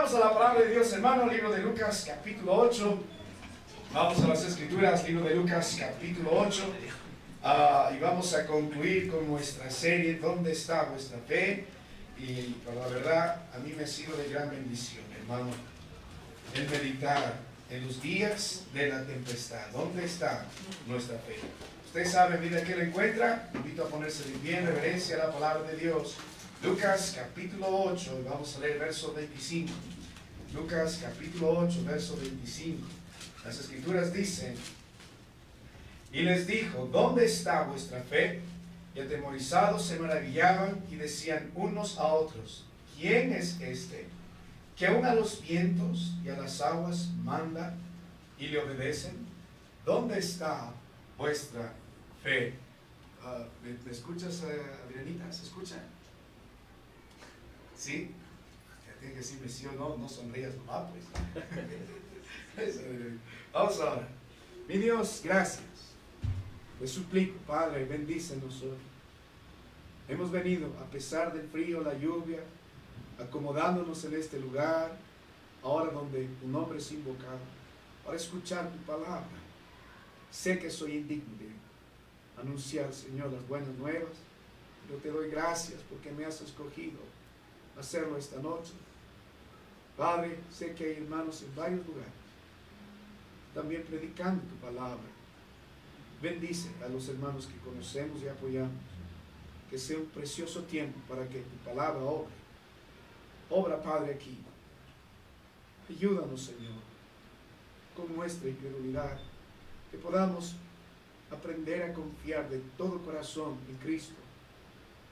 Vamos a la palabra de Dios, hermano, libro de Lucas, capítulo 8. Vamos a las Escrituras, libro de Lucas, capítulo 8. Y vamos a concluir con nuestra serie, ¿dónde está vuestra fe? Y para la verdad, a mí me ha sido de gran bendición, hermano, el meditar en los días de la tempestad. ¿Dónde está nuestra fe? Usted sabe, mira que lo encuentra. Invito a ponerse de pie en reverencia a la palabra de Dios. Lucas capítulo 8, y vamos a leer verso 25. Lucas capítulo 8, verso 25. Las Escrituras dicen: y les dijo, ¿dónde está vuestra fe? Y atemorizados se maravillaban y decían unos a otros, ¿quién es este, que aun a los vientos y a las aguas manda y le obedecen? ¿Dónde está vuestra fe? ¿Me escuchas, Adrianita? ¿Se escucha? ¿Sí? Tiene que decirme sí o no, no sonrías nomás, pues. Vamos ahora. Mi Dios, gracias. Le suplico, Padre, bendícenos hoy. Hemos venido, a pesar del frío, la lluvia, acomodándonos en este lugar, ahora donde tu nombre es invocado, para escuchar tu palabra. Sé que soy indigno de anunciar, Señor, las buenas nuevas, pero te doy gracias porque me has escogido hacerlo esta noche. Padre, sé que hay hermanos en varios lugares también predicando tu palabra. Bendice a los hermanos que conocemos y apoyamos. Que sea un precioso tiempo para que tu palabra obre. Obra, Padre, aquí. Ayúdanos, Señor, con nuestra incredulidad, que podamos aprender a confiar de todo corazón en Cristo.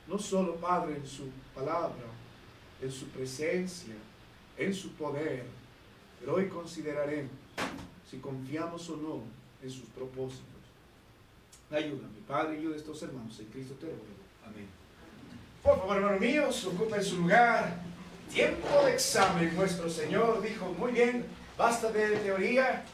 No solo, Padre, en su palabra, en su presencia, en su poder, pero hoy consideraremos si confiamos o no en sus propósitos. Ayúdame, Padre, ayuda a estos hermanos en Cristo te ruego. Amén. Por favor, hermanos míos, ocupen su lugar. Tiempo de examen. Nuestro Señor dijo, muy bien, basta de teoría,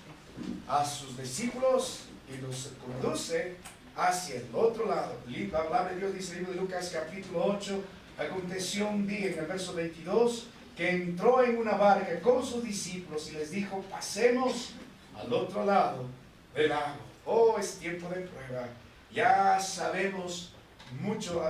a sus discípulos y los conduce hacia el otro lado. La palabra de Dios dice en el libro de Lucas capítulo 8, aconteció un día en el verso 22 que entró en una barca con sus discípulos y les dijo, pasemos al otro lado del lago. Oh, es tiempo de prueba. Ya sabemos mucho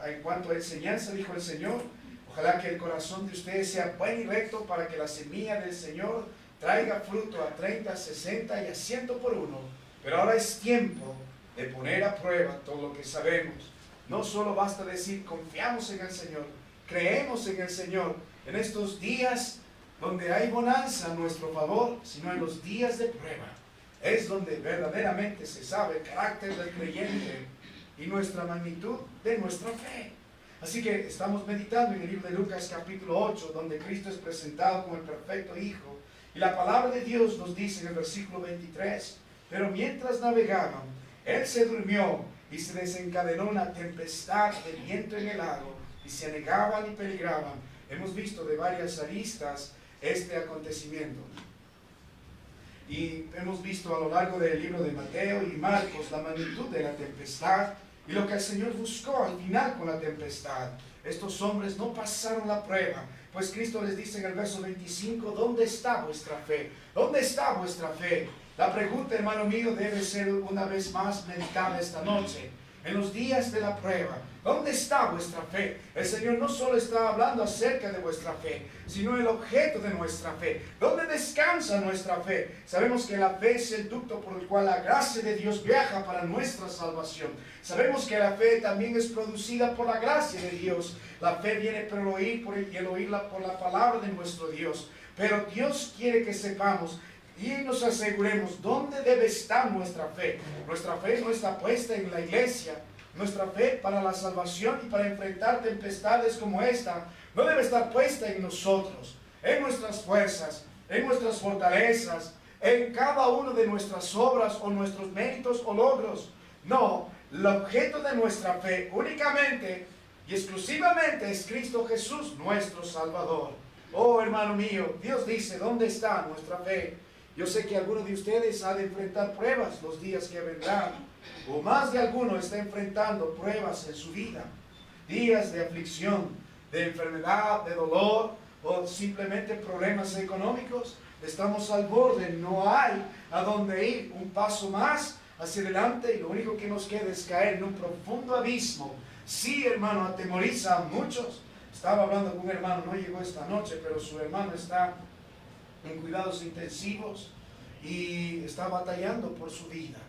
en cuanto a enseñanza, dijo el Señor. Ojalá que el corazón de ustedes sea buen y recto para que la semilla del Señor traiga fruto a 30, 60 y a 100 por uno. Pero ahora es tiempo de poner a prueba todo lo que sabemos. No solo basta decir confiamos en el Señor, creemos en el Señor en estos días donde hay bonanza a nuestro favor, sino en los días de prueba. Es donde verdaderamente se sabe el carácter del creyente y nuestra magnitud de nuestra fe. Así que estamos meditando en el libro de Lucas capítulo 8, donde Cristo es presentado como el perfecto Hijo. Y la palabra de Dios nos dice en el versículo 23, pero mientras navegaban, Él se durmió y se desencadenó una tempestad de viento en el lago, y se anegaban y peligraban. Hemos visto de varias aristas este acontecimiento. Y hemos visto a lo largo del libro de Mateo y Marcos la magnitud de la tempestad y lo que el Señor buscó al final con la tempestad. Estos hombres no pasaron la prueba, pues Cristo les dice en el verso 25, ¿dónde está vuestra fe? ¿Dónde está vuestra fe? La pregunta, hermano mío, debe ser una vez más meditada esta noche. En los días de la prueba, ¿dónde está vuestra fe? El Señor no solo está hablando acerca de vuestra fe, sino el objeto de nuestra fe. ¿Dónde descansa nuestra fe? Sabemos que la fe es el ducto por el cual la gracia de Dios viaja para nuestra salvación. Sabemos que la fe también es producida por la gracia de Dios. La fe viene por el oír, y el oírla por la palabra de nuestro Dios. Pero Dios quiere que sepamos y nos aseguremos dónde debe estar nuestra fe. Nuestra fe no está puesta en la iglesia. Nuestra fe para la salvación y para enfrentar tempestades como esta no debe estar puesta en nosotros, en nuestras fuerzas, en nuestras fortalezas, en cada una de nuestras obras o nuestros méritos o logros. No, el objeto de nuestra fe únicamente y exclusivamente es Cristo Jesús, nuestro Salvador. Oh, hermano mío, Dios dice, ¿dónde está nuestra fe? Yo sé que alguno de ustedes ha de enfrentar pruebas los días que vendrán, o más de alguno está enfrentando pruebas en su vida, días de aflicción, de enfermedad, de dolor, o simplemente problemas económicos. Estamos al borde, no hay a dónde ir, un paso más hacia adelante y lo único que nos queda es caer en un profundo abismo. Sí, hermano, atemoriza a muchos. Estaba hablando con un hermano, no llegó esta noche, pero su hermano está en cuidados intensivos y está batallando por su vida.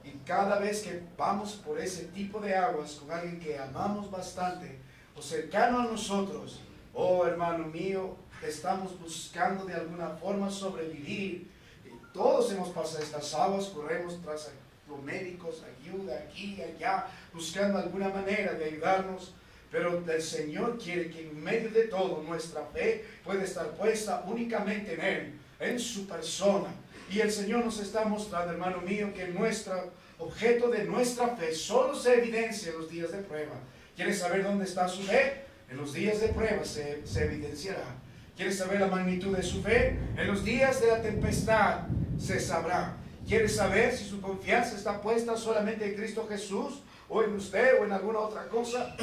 Y cada vez que vamos por ese tipo de aguas con alguien que amamos bastante o cercano a nosotros, oh hermano mío, estamos buscando de alguna forma sobrevivir. Todos hemos pasado estas aguas, corremos tras los médicos, ayuda aquí y allá, buscando alguna manera de ayudarnos. Pero el Señor quiere que en medio de todo nuestra fe pueda estar puesta únicamente en Él, en su persona. Y el Señor nos está mostrando, hermano mío, que nuestro objeto de nuestra fe solo se evidencia en los días de prueba. ¿Quieres saber dónde está su fe? En los días de prueba se evidenciará. ¿Quieres saber la magnitud de su fe? En los días de la tempestad se sabrá. ¿Quieres saber si su confianza está puesta solamente en Cristo Jesús o en usted o en alguna otra cosa?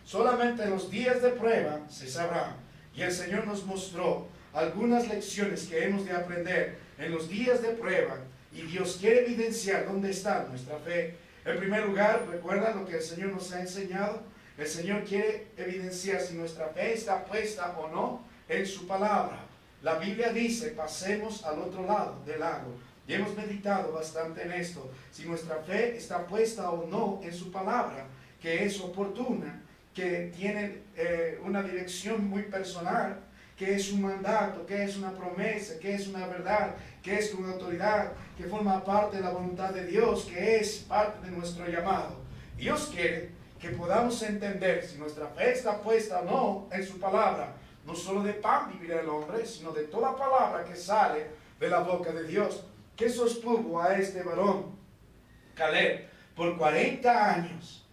Solamente en los días de prueba se sabrá. Y el Señor nos mostró algunas lecciones que hemos de aprender en los días de prueba. Y Dios quiere evidenciar dónde está nuestra fe. En primer lugar, ¿recuerda lo que el Señor nos ha enseñado? El Señor quiere evidenciar si nuestra fe está puesta o no en su palabra. La Biblia dice, pasemos al otro lado del lago. Y hemos meditado bastante en esto. Si nuestra fe está puesta o no en su palabra, que es oportuna, que tiene una dirección muy personal, que es un mandato, que es una promesa, que es una verdad, que es una autoridad, que forma parte de la voluntad de Dios, que es parte de nuestro llamado. Dios quiere que podamos entender si nuestra fe está puesta o no en su palabra. No solo de pan vivirá el hombre, sino de toda palabra que sale de la boca de Dios. ¿Qué sostuvo a este varón, Caleb, por 40 años?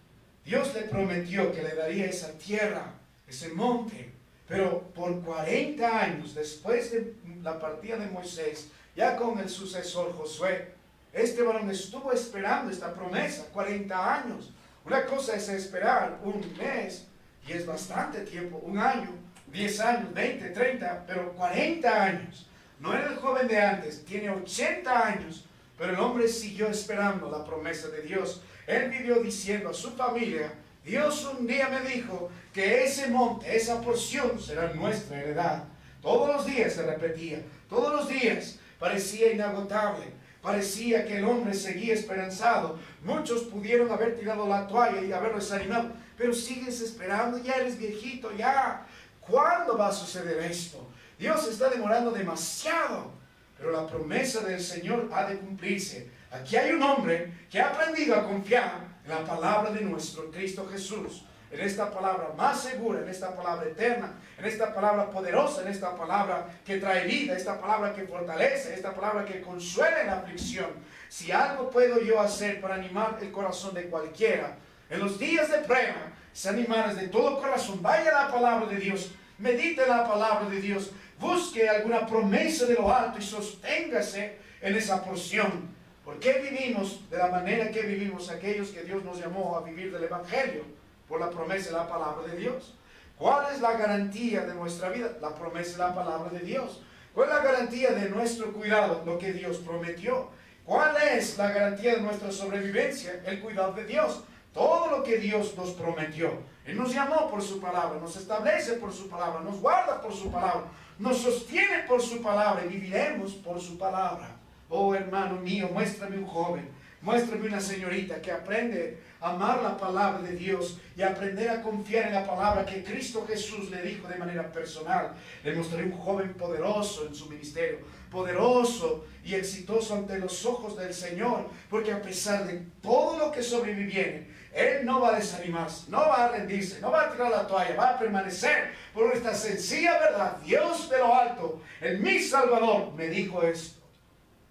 Dios le prometió que le daría esa tierra, ese monte, pero por 40 años, después de la partida de Moisés, ya con el sucesor Josué, este varón estuvo esperando esta promesa 40 años. Una cosa es esperar un mes, y es bastante tiempo, un año, 10 años, 20, 30, pero 40 años. No era el joven de antes, tiene 80 años, pero el hombre siguió esperando la promesa de Dios. Él vivió diciendo a su familia, Dios un día me dijo que ese monte, esa porción será nuestra heredad. Todos los días se repetía, todos los días parecía inagotable, parecía que el hombre seguía esperanzado. Muchos pudieron haber tirado la toalla y haberlo desanimado, pero sigues esperando, ya eres viejito, ya. ¿Cuándo va a suceder esto? Dios está demorando demasiado, pero la promesa del Señor ha de cumplirse. Aquí hay un hombre que ha aprendido a confiar en la palabra de nuestro Cristo Jesús, en esta palabra más segura, en esta palabra eterna, en esta palabra poderosa, en esta palabra que trae vida, esta palabra que fortalece, esta palabra que consuela en la aflicción. Si algo puedo yo hacer para animar el corazón de cualquiera, en los días de prueba, es animar de todo corazón, vaya a la palabra de Dios, medite la palabra de Dios, busque alguna promesa de lo alto y sosténgase en esa porción. ¿Por qué vivimos de la manera que vivimos aquellos que Dios nos llamó a vivir del Evangelio? Por la promesa de la palabra de Dios. ¿Cuál es la garantía de nuestra vida? La promesa de la palabra de Dios. ¿Cuál es la garantía de nuestro cuidado? Lo que Dios prometió. ¿Cuál es la garantía de nuestra sobrevivencia? El cuidado de Dios. Todo lo que Dios nos prometió. Él nos llamó por su palabra, nos establece por su palabra, nos guarda por su palabra, nos sostiene por su palabra y viviremos por su palabra. Oh hermano mío, muéstrame un joven, muéstrame una señorita que aprende a amar la palabra de Dios y aprender a confiar en la palabra que Cristo Jesús le dijo de manera personal. Le mostraré un joven poderoso en su ministerio, poderoso y exitoso ante los ojos del Señor, porque a pesar de todo lo que sobreviviere, Él no va a desanimarse, no va a rendirse, no va a tirar la toalla, va a permanecer por esta sencilla verdad. Dios de lo alto, en mi Salvador, me dijo esto.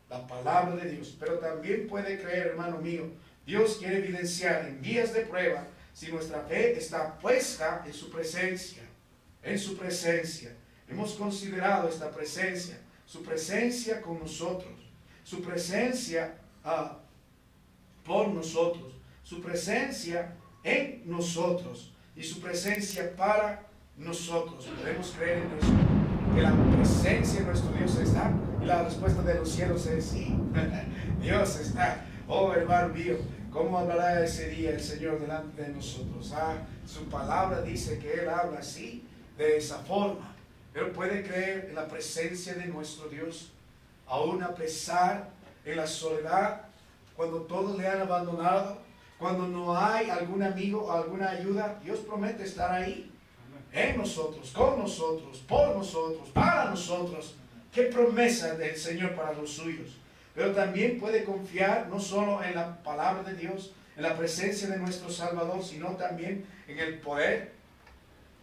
La palabra de Dios. Pero también puede creer, hermano mío, Dios quiere evidenciar en días de prueba si nuestra fe está puesta en su presencia. En su presencia. Hemos considerado esta presencia, su presencia con nosotros, su presencia por nosotros, su presencia en nosotros y su presencia para nosotros. Podemos creer en eso. que la presencia de nuestro Dios está? Y la respuesta de los cielos es sí. Dios está. Oh, hermano mío, ¿cómo hablará ese día el Señor delante de nosotros? Su palabra dice que Él habla así, de esa forma. Pero puede creer en la presencia de nuestro Dios, aún a pesar de la soledad, cuando todos le han abandonado, cuando no hay algún amigo o alguna ayuda. Dios promete estar ahí, en nosotros, con nosotros, por nosotros, para nosotros. Qué promesa del Señor para los suyos. Pero también puede confiar no solo en la palabra de Dios, en la presencia de nuestro Salvador, sino también en el poder.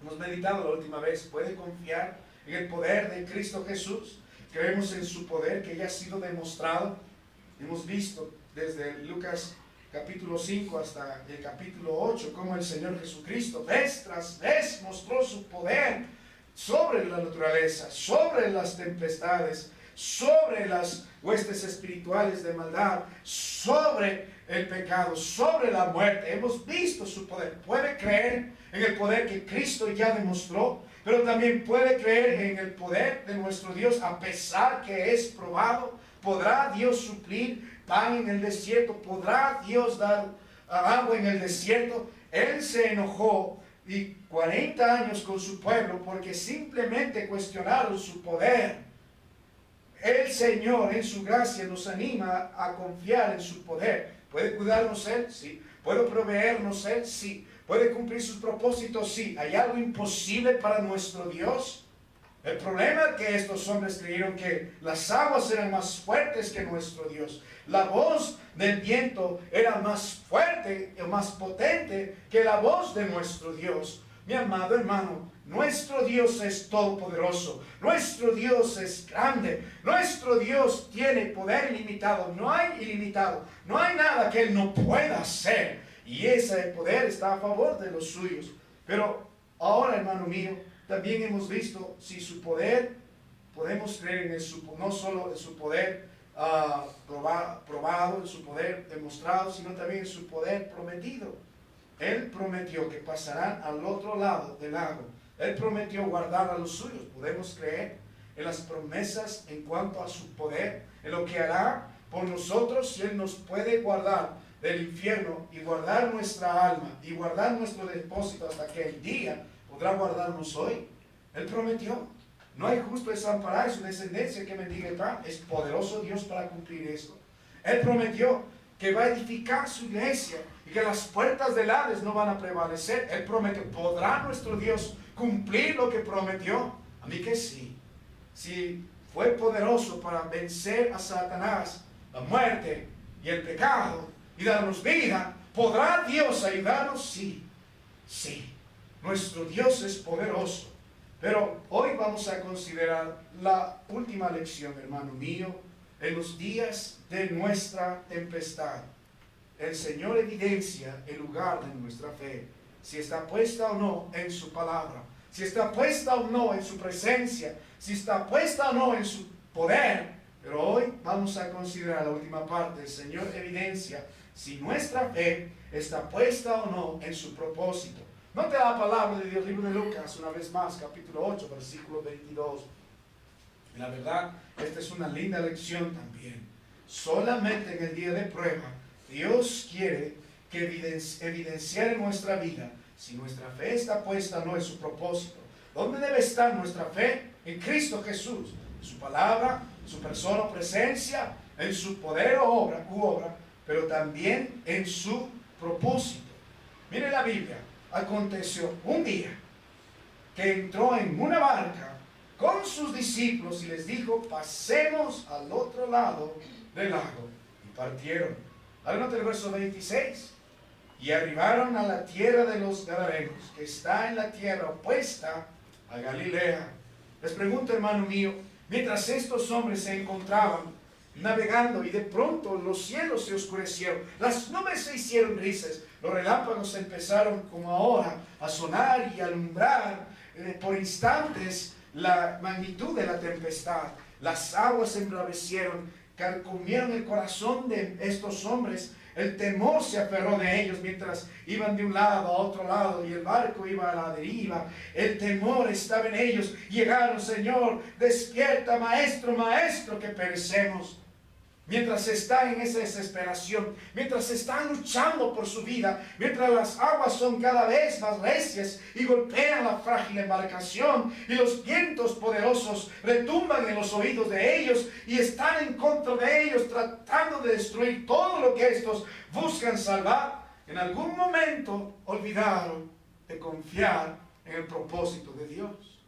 Hemos meditado la última vez, puede confiar en el poder de Cristo Jesús. Creemos en su poder que ya ha sido demostrado. Hemos visto desde Lucas capítulo 5 hasta el capítulo 8 cómo el Señor Jesucristo vez tras vez mostró su poder sobre la naturaleza, sobre las tempestades, sobre las huestes espirituales de maldad, sobre el pecado, sobre la muerte. Hemos visto su poder. Puede creer en el poder que Cristo ya demostró, pero también puede creer en el poder de nuestro Dios a pesar que es probado. ¿Podrá Dios suplir pan en el desierto? ¿Podrá Dios dar agua en el desierto? Él se enojó y 40 años con su pueblo porque simplemente cuestionaron su poder. El Señor en su gracia nos anima a confiar en su poder. ¿Puede cuidarnos Él? Sí. ¿Puede proveernos Él? Sí. ¿Puede cumplir sus propósitos? Sí. ¿Hay algo imposible para nuestro Dios? El problema es que estos hombres creyeron que las aguas eran más fuertes que nuestro Dios. La voz del viento era más fuerte o más potente que la voz de nuestro Dios. Mi amado hermano, nuestro Dios es todopoderoso. Nuestro Dios es grande. Nuestro Dios tiene poder ilimitado. No hay ilimitado. No hay nada que Él no pueda hacer. Y ese poder está a favor de los suyos. Pero ahora, hermano mío, también hemos visto si su poder, podemos creer en no solo en su poder probado, en su poder demostrado, sino también en su poder prometido. Él prometió que pasarán al otro lado del lago. Él prometió guardar a los suyos. Podemos creer en las promesas en cuanto a su poder, en lo que hará por nosotros si Él nos puede guardar del infierno y guardar nuestra alma y guardar nuestro depósito hasta que el día podrá guardarnos hoy. Él prometió. No hay justo desamparado y su descendencia que bendiga el pan. Es poderoso Dios para cumplir esto. Él prometió que va a edificar su iglesia y que las puertas del Hades no van a prevalecer. Él prometió. ¿Podrá nuestro Dios cumplir lo que prometió? A mí que sí. Si fue poderoso para vencer a Satanás, la muerte y el pecado y darnos vida, ¿podrá Dios ayudarnos? Sí. Sí. Nuestro Dios es poderoso. Pero hoy vamos a considerar la última lección, hermano mío, en los días de nuestra tempestad. El Señor evidencia el lugar de nuestra fe, si está puesta o no en su palabra, si está puesta o no en su presencia, si está puesta o no en su poder. Pero hoy vamos a considerar la última parte. El Señor evidencia si nuestra fe está puesta o no en su propósito. Note la palabra de Dios, libro de Lucas, una vez más, capítulo 8, versículo 22. Y la verdad, esta es una linda lección también. Solamente en el día de prueba, Dios quiere que evidenciar en nuestra vida si nuestra fe está puesta o no en su propósito. ¿Dónde debe estar nuestra fe? En Cristo Jesús, en su palabra, en su persona o presencia, en su poder u obra, pero también en su propósito. Mire la Biblia. Aconteció un día que entró en una barca con sus discípulos y les dijo: pasemos al otro lado del lago. Y partieron. Háblanos del verso 26. Y arribaron a la tierra de los Gadarenos, que está en la tierra opuesta a Galilea. Les pregunto, hermano mío, mientras estos hombres se encontraban navegando y de pronto los cielos se oscurecieron, las nubes se hicieron grises, los relámpagos empezaron como ahora a sonar y a alumbrar por instantes la magnitud de la tempestad. Las aguas se embravecieron, carcomieron el corazón de estos hombres, El temor se aferró de ellos mientras iban de un lado a otro lado y el barco iba a la deriva. El temor estaba en ellos. Llegaron, Señor, despierta, maestro, maestro, que perecemos. Mientras están en esa desesperación, mientras están luchando por su vida, mientras las aguas son cada vez más recias y golpean la frágil embarcación y los vientos poderosos retumban en los oídos de ellos y están en contra de ellos tratando de destruir todo lo que estos buscan salvar, en algún momento olvidaron de confiar en el propósito de Dios.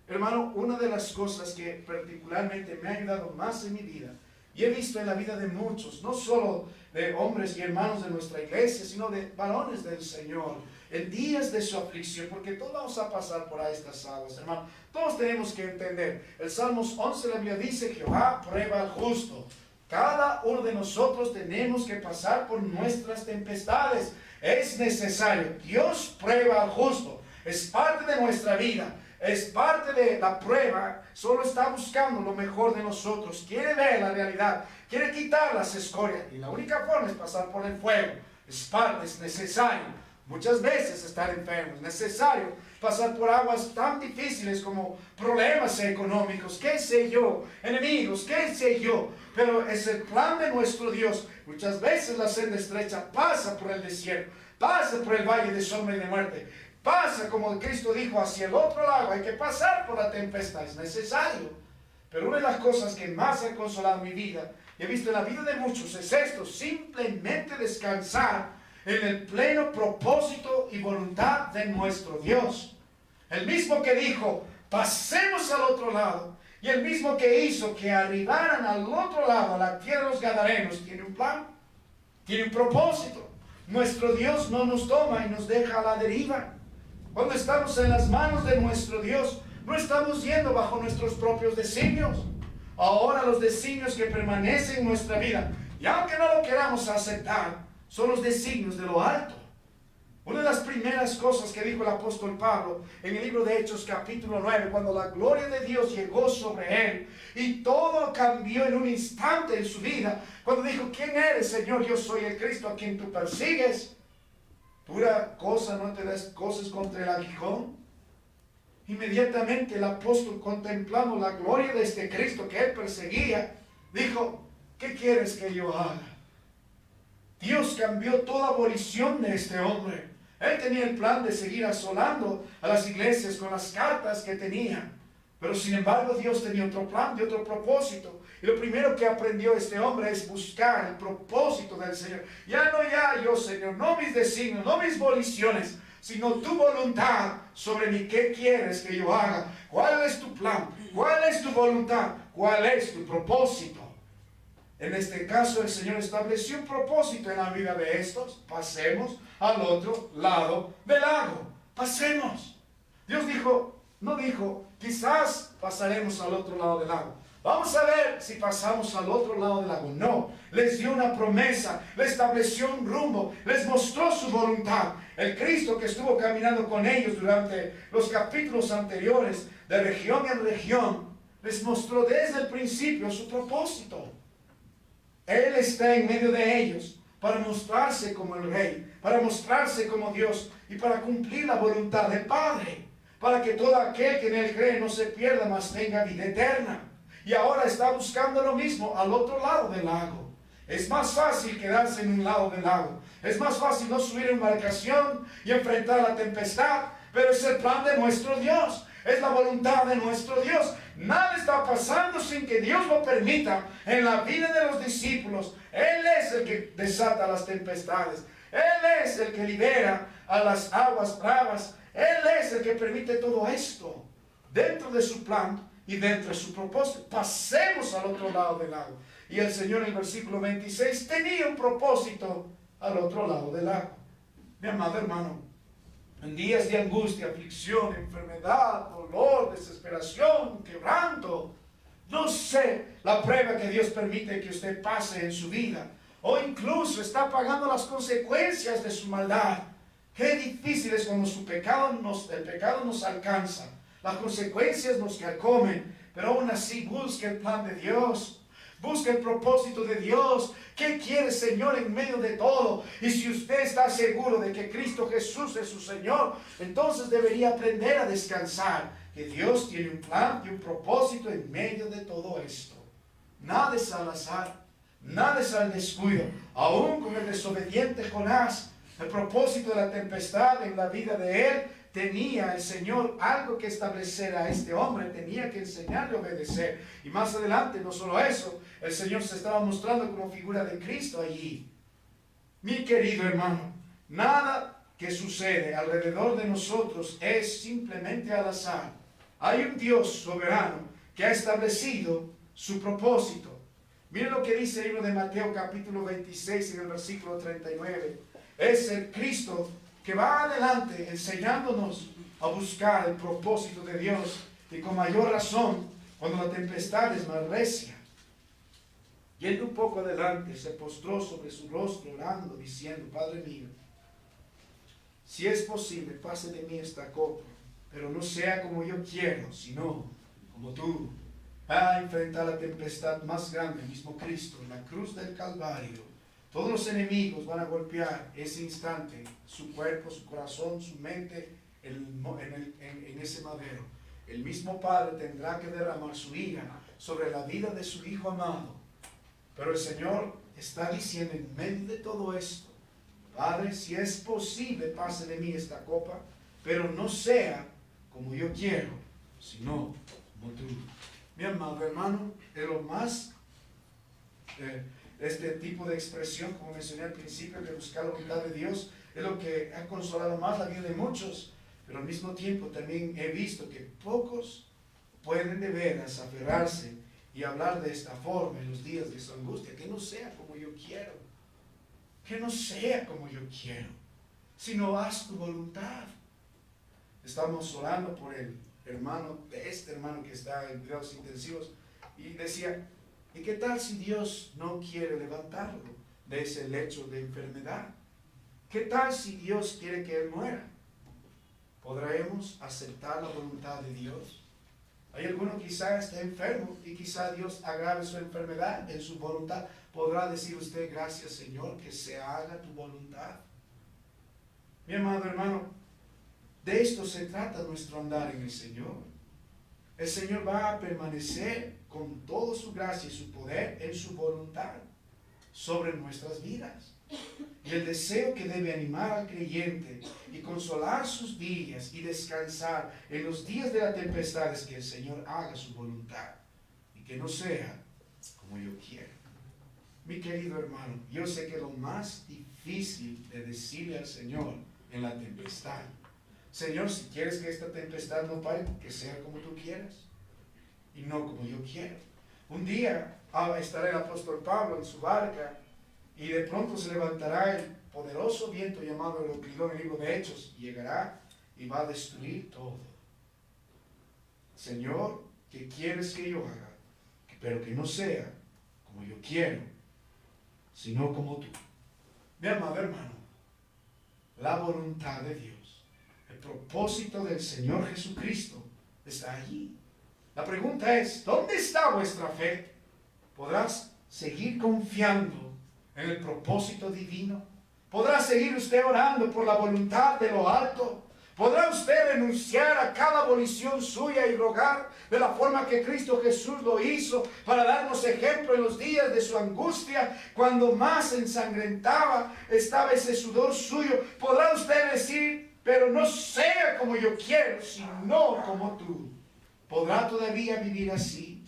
Hermano, una de las cosas que particularmente me ha ayudado más en mi vida, y he visto en la vida de muchos, no solo de hombres y hermanos de nuestra iglesia, sino de varones del Señor, en días de su aflicción, porque todos vamos a pasar por estas aguas, hermano. Todos tenemos que entender. El Salmos 11, la Biblia dice, Jehová prueba al justo. Cada uno de nosotros tenemos que pasar por nuestras tempestades. Es necesario. Dios prueba al justo. Es parte de nuestra vida. Es parte de la prueba. Solo está buscando lo mejor de nosotros. Quiere ver la realidad. Quiere quitar las escorias. Y la única forma es pasar por el fuego. Es parte, es necesario. Muchas veces estar enfermo. Es necesario pasar por aguas tan difíciles como problemas económicos. ¿Qué sé yo? Enemigos. ¿Qué sé yo? Pero es el plan de nuestro Dios. Muchas veces la senda estrecha pasa por el desierto. Pasa por el valle de sombra y de muerte. Pasa, como Cristo dijo, hacia el otro lado. Hay que pasar por la tempestad, es necesario. Pero una de las cosas que más ha consolado mi vida, y he visto en la vida de muchos, es esto: simplemente descansar en el pleno propósito y voluntad de nuestro Dios. El mismo que dijo, pasemos al otro lado, y el mismo que hizo que arribaran al otro lado, a la tierra de los Gadarenos, tiene un plan, tiene un propósito. Nuestro Dios no nos toma y nos deja a la deriva. Cuando estamos en las manos de nuestro Dios, no estamos yendo bajo nuestros propios designios. Ahora los designios que permanecen en nuestra vida, y aunque no lo queramos aceptar, son los designios de lo alto. Una de las primeras cosas que dijo el apóstol Pablo en el libro de Hechos capítulo 9, cuando la gloria de Dios llegó sobre él y todo cambió en un instante en su vida, cuando dijo, ¿quién eres, Señor? Yo soy el Cristo a quien tú persigues. Pura cosa, no te das cosas contra el aguijón. Inmediatamente el apóstol, contemplando la gloria de este Cristo que él perseguía, dijo, ¿qué quieres que yo haga? Dios cambió toda abolición de este hombre. Él tenía el plan de seguir asolando a las iglesias con las cartas que tenía. Pero sin embargo Dios tenía otro plan, de otro propósito. Y lo primero que aprendió este hombre es buscar el propósito del Señor. Ya yo, Señor, no mis designios, no mis voliciones, sino tu voluntad sobre mí. ¿Qué quieres que yo haga? ¿Cuál es tu plan? ¿Cuál es tu voluntad? ¿Cuál es tu propósito? En este caso el Señor estableció un propósito en la vida de estos. Pasemos al otro lado del lago. Pasemos. Dios dijo, no dijo, quizás pasaremos al otro lado del lago. Vamos a ver si pasamos al otro lado del lago. No, les dio una promesa, les estableció un rumbo, les mostró su voluntad. El Cristo que estuvo caminando con ellos durante los capítulos anteriores, de región en región, les mostró desde el principio su propósito. Él está en medio de ellos para mostrarse como el Rey, para mostrarse como Dios y para cumplir la voluntad del Padre, para que todo aquel que en Él cree no se pierda, mas tenga vida eterna. Y ahora está buscando lo mismo al otro lado del lago. Es más fácil quedarse en un lado del lago. Es más fácil no subir en embarcación y enfrentar la tempestad, pero es el plan de nuestro Dios. Es la voluntad de nuestro Dios. Nada está pasando sin que Dios lo permita en la vida de los discípulos. Él es el que desata las tempestades. Él es el que libera a las aguas bravas. Él es el que permite todo esto dentro de su plan y dentro de su propósito. Pasemos al otro lado del lago. Y el Señor en el versículo 26 tenía un propósito al otro lado del lago. Mi amado hermano, en días de angustia, aflicción, enfermedad, dolor, desesperación, quebranto, no sé la prueba que Dios permite que usted pase en su vida, o incluso está pagando las consecuencias de su maldad. Qué difícil es cuando el pecado nos alcanza, las consecuencias nos carcomen, pero aún así busque el plan de Dios. Busque el propósito de Dios. ¿Qué quiere el Señor en medio de todo? Y si usted está seguro de que Cristo Jesús es su Señor, entonces debería aprender a descansar. Que Dios tiene un plan y un propósito en medio de todo esto. Nada es al azar. Nada es al descuido. Aún con el desobediente Jonás, el propósito de la tempestad en la vida de él, tenía el Señor algo que establecer a este hombre, tenía que enseñarle a obedecer. Y más adelante, no solo eso, el Señor se estaba mostrando como figura de Cristo allí. Mi querido hermano, nada que sucede alrededor de nosotros es simplemente al azar. Hay un Dios soberano que ha establecido su propósito. Miren lo que dice el libro de Mateo capítulo 26 en el versículo 39. Es el Cristo que va adelante enseñándonos a buscar el propósito de Dios, y con mayor razón cuando la tempestad es más recia. Yendo un poco adelante, se postró sobre su rostro orando, diciendo: Padre mío, si es posible, pase de mí esta copa, pero no sea como yo quiero, sino como tú. A enfrentar la tempestad más grande, el mismo Cristo, en la cruz del Calvario. Todos los enemigos van a golpear ese instante su cuerpo, su corazón, su mente en ese madero. El mismo Padre tendrá que derramar su ira sobre la vida de su Hijo amado. Pero el Señor está diciendo en medio de todo esto: Padre, si es posible, pase de mí esta copa, pero no sea como yo quiero, sino como tú. Mi amado hermano, es lo más... este tipo de expresión, como mencioné al principio, de buscar la voluntad de Dios, es lo que ha consolado más la vida de muchos, pero al mismo tiempo también he visto que pocos pueden de veras aferrarse y hablar de esta forma en los días de su angustia. Que no sea como yo quiero, que no sea como yo quiero, sino haz tu voluntad. Estamos orando por el hermano, de este hermano que está en cuidados intensivos, y decía: ¿y qué tal si Dios no quiere levantarlo de ese lecho de enfermedad? ¿Qué tal si Dios quiere que él muera? ¿Podremos aceptar la voluntad de Dios? Hay alguno quizá esté enfermo y quizá Dios agrave su enfermedad en su voluntad. ¿Podrá decir usted: gracias Señor, que se haga tu voluntad? Mi amado hermano, de esto se trata nuestro andar en el Señor. El Señor va a permanecer con toda su gracia y su poder en su voluntad sobre nuestras vidas. Y el deseo que debe animar al creyente y consolar sus días y descansar en los días de la tempestad es que el Señor haga su voluntad y que no sea como yo quiero. Mi querido hermano, yo sé que lo más difícil de decirle al Señor en la tempestad: Señor, si quieres que esta tempestad no pare, que sea como tú quieras y no como yo quiero. Un día estará el apóstol Pablo en su barca y de pronto se levantará el poderoso viento llamado el Euroclidón en el libro de Hechos, y llegará y va a destruir todo. Señor, ¿qué quieres que yo haga? Pero que no sea como yo quiero, sino como tú. Mi amado hermano, la voluntad de Dios, el propósito del Señor Jesucristo está allí. La pregunta es: ¿dónde está vuestra fe? ¿Podrás seguir confiando en el propósito divino? ¿Podrá seguir usted orando por la voluntad de lo alto? ¿Podrá usted renunciar a cada volición suya y rogar de la forma que Cristo Jesús lo hizo para darnos ejemplo en los días de su angustia, cuando más ensangrentaba estaba ese sudor suyo? ¿Podrá usted decir: pero no sea como yo quiero, sino como tú? ¿Podrá todavía vivir así?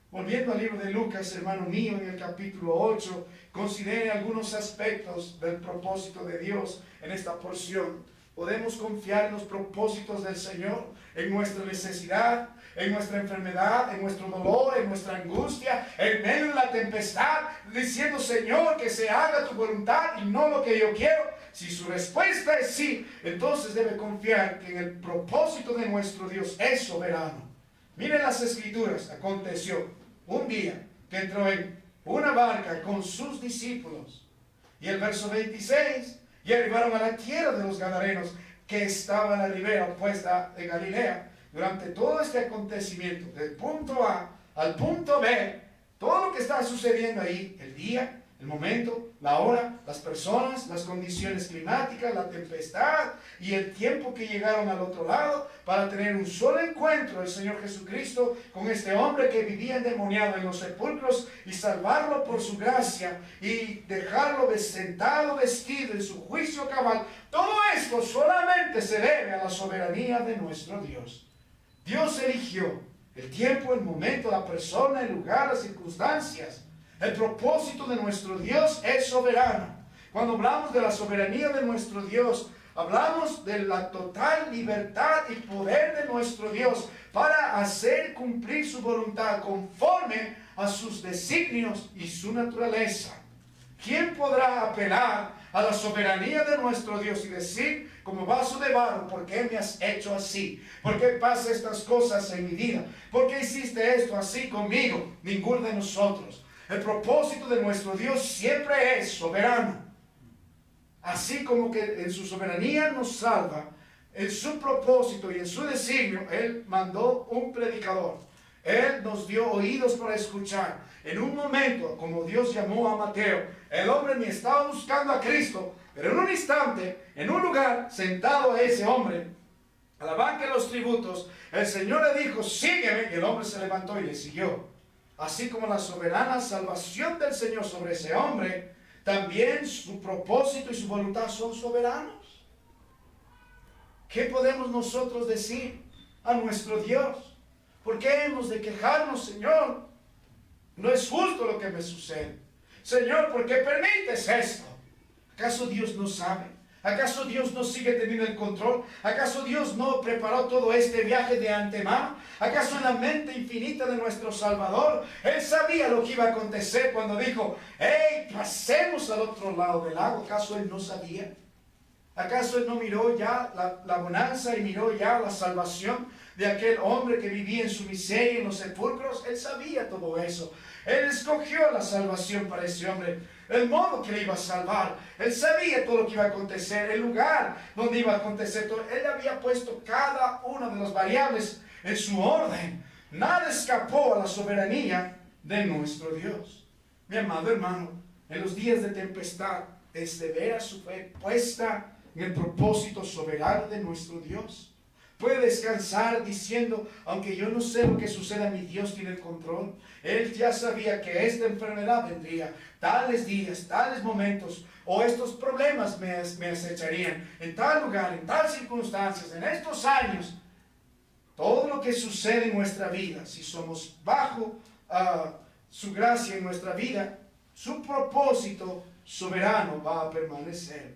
Volviendo al libro de Lucas, hermano mío, en el capítulo 8, considere algunos aspectos del propósito de Dios en esta porción. Podemos confiar en los propósitos del Señor, en nuestra necesidad, en nuestra enfermedad, en nuestro dolor, en nuestra angustia, en medio de la tempestad, diciendo: Señor, que se haga tu voluntad y no lo que yo quiero. Si su respuesta es sí, entonces debe confiar que en el propósito de nuestro Dios es soberano. Miren las Escrituras. Aconteció un día que entró en una barca con sus discípulos. Y el verso 26, y arribaron a la tierra de los Gadarenos, que estaba en la ribera opuesta de Galilea. Durante todo este acontecimiento, del punto A al punto B, Todo lo que está sucediendo ahí, el día, el momento, la hora, las personas, las condiciones climáticas, la tempestad y el tiempo que llegaron al otro lado para tener un solo encuentro del Señor Jesucristo con este hombre que vivía endemoniado en los sepulcros y salvarlo por su gracia y dejarlo sentado vestido en su juicio cabal. Todo esto solamente se debe a la soberanía de nuestro Dios. Dios eligió el tiempo, el momento, la persona, el lugar, las circunstancias. El propósito de nuestro Dios es soberano. Cuando hablamos de la soberanía de nuestro Dios, hablamos de la total libertad y poder de nuestro Dios para hacer cumplir su voluntad conforme a sus designios y su naturaleza. ¿Quién podrá apelar a la soberanía de nuestro Dios y decir, como vaso de barro, ¿por qué me has hecho así? ¿Por qué pasan estas cosas en mi vida? ¿Por qué hiciste esto así conmigo? Ninguno de nosotros. El propósito de nuestro Dios siempre es soberano. Así como que en su soberanía nos salva, en su propósito y en su designio, Él mandó un predicador. Él nos dio oídos para escuchar. En un momento, como Dios llamó a Mateo, el hombre ni estaba buscando a Cristo, pero en un instante, en un lugar, sentado a ese hombre, a la banca de los tributos, el Señor le dijo, sígueme, y el hombre se levantó y le siguió. Así como la soberana salvación del Señor sobre ese hombre, también su propósito y su voluntad son soberanos. ¿Qué podemos nosotros decir a nuestro Dios? ¿Por qué hemos de quejarnos, Señor? No es justo lo que me sucede. Señor, ¿por qué permites esto? ¿Acaso Dios no sabe? ¿Acaso Dios no sigue teniendo el control? ¿Acaso Dios no preparó todo este viaje de antemano? ¿Acaso en la mente infinita de nuestro Salvador, Él sabía lo que iba a acontecer cuando dijo, hey, pasemos al otro lado del lago? ¿Acaso Él no sabía? ¿Acaso Él no miró ya la bonanza y miró ya la salvación de aquel hombre que vivía en su miseria en los sepulcros? Él sabía todo eso. Él escogió la salvación para ese hombre, el modo que le iba a salvar. Él sabía todo lo que iba a acontecer, el lugar donde iba a acontecer todo. Él había puesto cada una de las variables en su orden. Nada escapó a la soberanía de nuestro Dios. Mi amado hermano, en los días de tempestad es de veras su fe puesta en el propósito soberano de nuestro Dios. Puede descansar diciendo, aunque yo no sé lo que suceda, mi Dios tiene el control. Él ya sabía que esta enfermedad vendría, tales días, tales momentos, o estos problemas me acecharían en tal lugar, en tal circunstancias, en estos años. Todo lo que sucede en nuestra vida, si somos bajo su gracia en nuestra vida, su propósito soberano va a permanecer.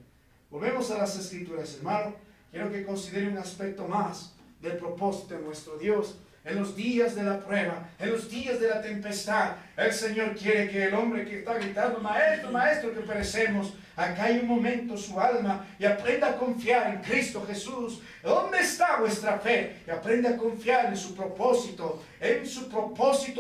Volvemos a las Escrituras, hermano. Quiero que considere un aspecto más del propósito de nuestro Dios. En los días de la prueba, en los días de la tempestad, el Señor quiere que el hombre que está gritando, maestro, maestro, que perecemos, acá hay un momento su alma y aprenda a confiar en Cristo Jesús. ¿Dónde está vuestra fe? Y aprenda a confiar en su propósito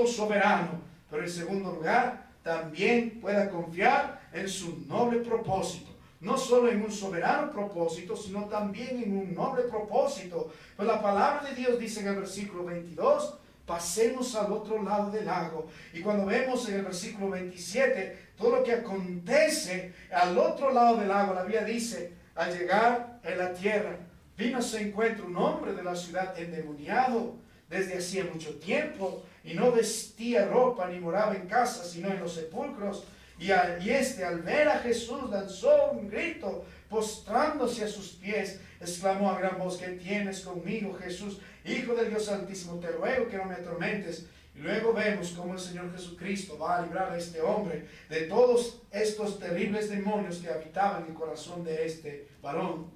soberano. Pero en segundo lugar, también pueda confiar en su noble propósito. No solo en un soberano propósito, sino también en un noble propósito. Pues la palabra de Dios dice en el versículo 22, pasemos al otro lado del lago. Y cuando vemos en el versículo 27, todo lo que acontece al otro lado del lago, la Biblia dice, al llegar en la tierra, vino a su encuentro un hombre de la ciudad endemoniado desde hacía mucho tiempo, y no vestía ropa ni moraba en casa, sino en los sepulcros. Y al ver a Jesús lanzó un grito, postrándose a sus pies, exclamó a gran voz, ¿qué tienes conmigo, Jesús, Hijo del Dios Altísimo? Te ruego que no me atormentes. Y luego vemos cómo el Señor Jesucristo va a librar a este hombre de todos estos terribles demonios que habitaban en el corazón de este varón.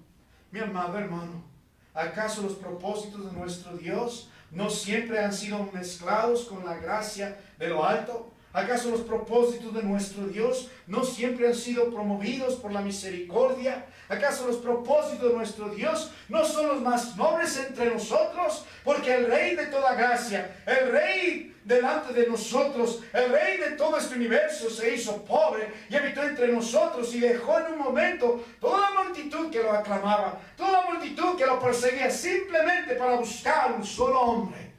Mi amado hermano, ¿acaso los propósitos de nuestro Dios no siempre han sido mezclados con la gracia de lo alto? ¿Acaso los propósitos de nuestro Dios no siempre han sido promovidos por la misericordia? ¿Acaso los propósitos de nuestro Dios no son los más nobles entre nosotros? Porque el Rey de toda gracia, el Rey delante de nosotros, el Rey de todo este universo se hizo pobre y habitó entre nosotros y dejó en un momento toda la multitud que lo aclamaba, toda la multitud que lo perseguía simplemente para buscar un solo hombre,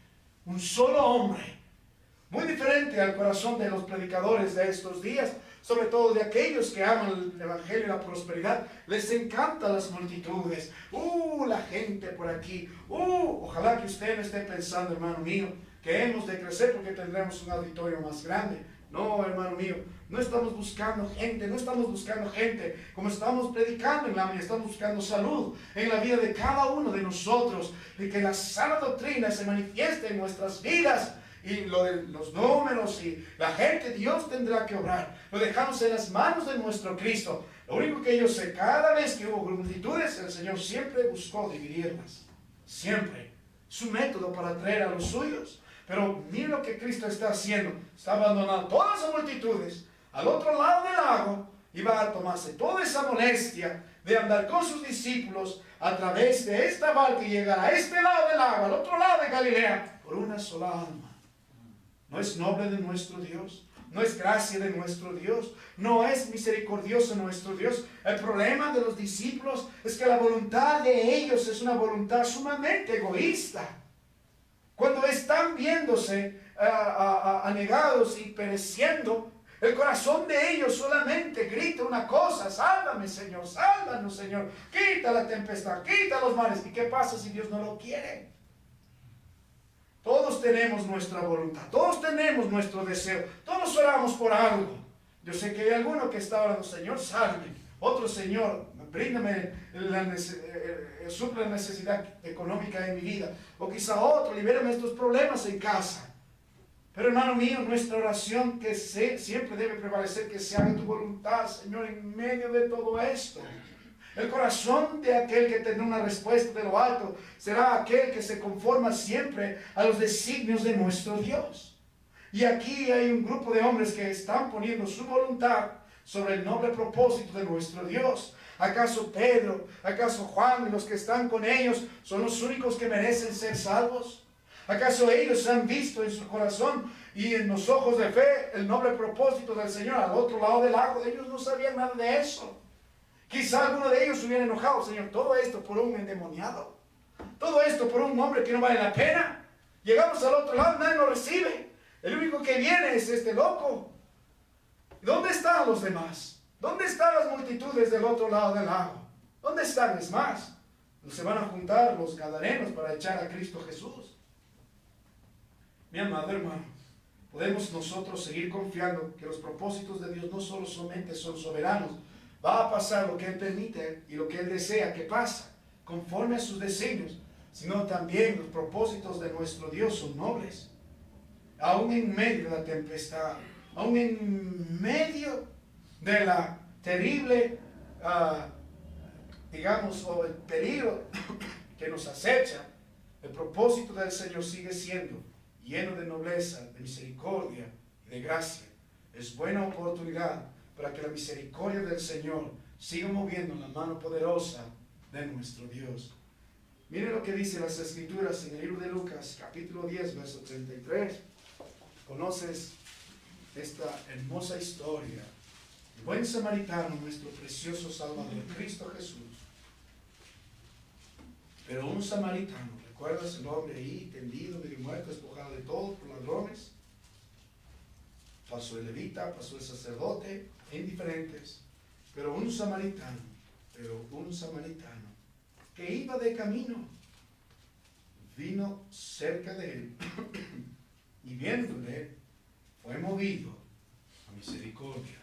Muy diferente al corazón de los predicadores de estos días, sobre todo de aquellos que aman el evangelio y la prosperidad. Les encantan las multitudes. La gente por aquí. Ojalá que usted no esté pensando, hermano mío, que hemos de crecer porque tendremos un auditorio más grande. No, hermano mío, no estamos buscando gente, como estamos predicando en la mañana, estamos buscando salud en la vida de cada uno de nosotros, y que la sana doctrina se manifieste en nuestras vidas. Y lo de los números y la gente, Dios tendrá que obrar. Lo dejamos en las manos de nuestro Cristo. Lo único que yo sé, cada vez que hubo multitudes, el Señor siempre buscó dividirlas. Siempre. Su método para atraer a los suyos. Pero mire lo que Cristo está haciendo. Está abandonando todas las multitudes al otro lado del lago y va a tomarse toda esa molestia de andar con sus discípulos a través de esta barca y llegar a este lado del lago, al otro lado de Galilea, por una sola alma. ¿No es noble de nuestro Dios? ¿No es gracia de nuestro Dios? ¿No es misericordioso nuestro Dios? El problema de los discípulos es que la voluntad de ellos es una voluntad sumamente egoísta. Cuando están viéndose anegados y pereciendo, el corazón de ellos solamente grita una cosa: sálvame, Señor, sálvanos, Señor, quita la tempestad, quita los males. ¿Y qué pasa si Dios no lo quiere? Todos tenemos nuestra voluntad, todos tenemos nuestro deseo, todos oramos por algo. Yo sé que hay alguno que está orando: Señor, salve. Otro: Señor, bríndame suple la necesidad económica en mi vida. O quizá otro: libérame estos problemas en casa. Pero hermano mío, nuestra oración siempre debe prevalecer: que se haga tu voluntad, Señor, en medio de todo esto. El corazón de aquel que tendrá una respuesta de lo alto será aquel que se conforma siempre a los designios de nuestro Dios. Y aquí hay un grupo de hombres que están poniendo su voluntad sobre el noble propósito de nuestro Dios. ¿Acaso Pedro, acaso Juan y los que están con ellos son los únicos que merecen ser salvos? ¿Acaso ellos han visto en su corazón y en los ojos de fe el noble propósito del Señor al otro lado del lago? Ellos no sabían nada de eso. Quizá alguno de ellos se hubiera enojado: Señor, todo esto por un endemoniado, todo esto por un hombre que no vale la pena. Llegamos al otro lado, nadie nos recibe. El único que viene es este loco. ¿Dónde están los demás? ¿Dónde están las multitudes del otro lado del lago? ¿Dónde están? Es más, no se van a juntar los gadarenos para echar a Cristo Jesús. Mi amado hermano, podemos nosotros seguir confiando que los propósitos de Dios no solamente son soberanos. Va a pasar lo que Él permite y lo que Él desea que pasa, conforme a sus designios, sino también los propósitos de nuestro Dios son nobles. Aún en medio de la tempestad, aún en medio de la terrible, o el peligro que nos acecha, el propósito del Señor sigue siendo lleno de nobleza, de misericordia y de gracia. Es buena oportunidad para que la misericordia del Señor siga moviendo la mano poderosa de nuestro Dios. Miren lo que dice las Escrituras en el libro de Lucas, capítulo 10, verso 33. Conoces esta hermosa historia. El buen samaritano, nuestro precioso Salvador, Cristo Jesús. Pero un samaritano, ¿recuerdas el hombre ahí, tendido, medio muerto, despojado de todo por ladrones? Pasó el levita, pasó el sacerdote, indiferentes. Pero un samaritano, que iba de camino, vino cerca de él y viéndole, fue movido a misericordia.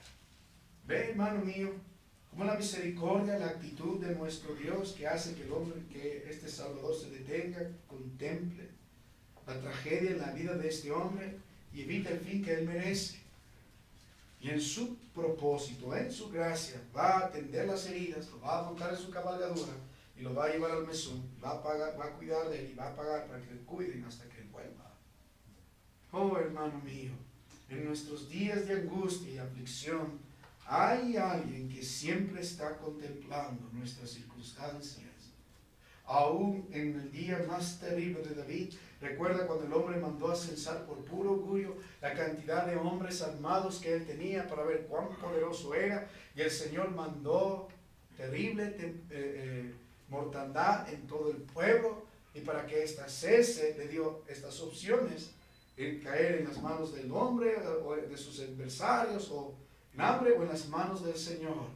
Ve, hermano mío, como la misericordia, la actitud de nuestro Dios que hace que el hombre, que este Salvador se detenga, contemple la tragedia en la vida de este hombre y evita el fin que él merece. Y en su propósito, en su gracia, va a atender las heridas, lo va a montar en su cabalgadura y lo va a llevar al mesón, va a cuidar de él y va a pagar para que le cuiden hasta que él vuelva. Oh, hermano mío, en nuestros días de angustia y aflicción, hay alguien que siempre está contemplando nuestras circunstancias. Aún en el día más terrible de David, recuerda cuando el hombre mandó a censar por puro orgullo la cantidad de hombres armados que él tenía para ver cuán poderoso era, y el Señor mandó terrible mortandad en todo el pueblo, y para que ésta cese le dio estas opciones: caer en las manos del hombre o de sus adversarios, o en hambre, o en las manos del Señor.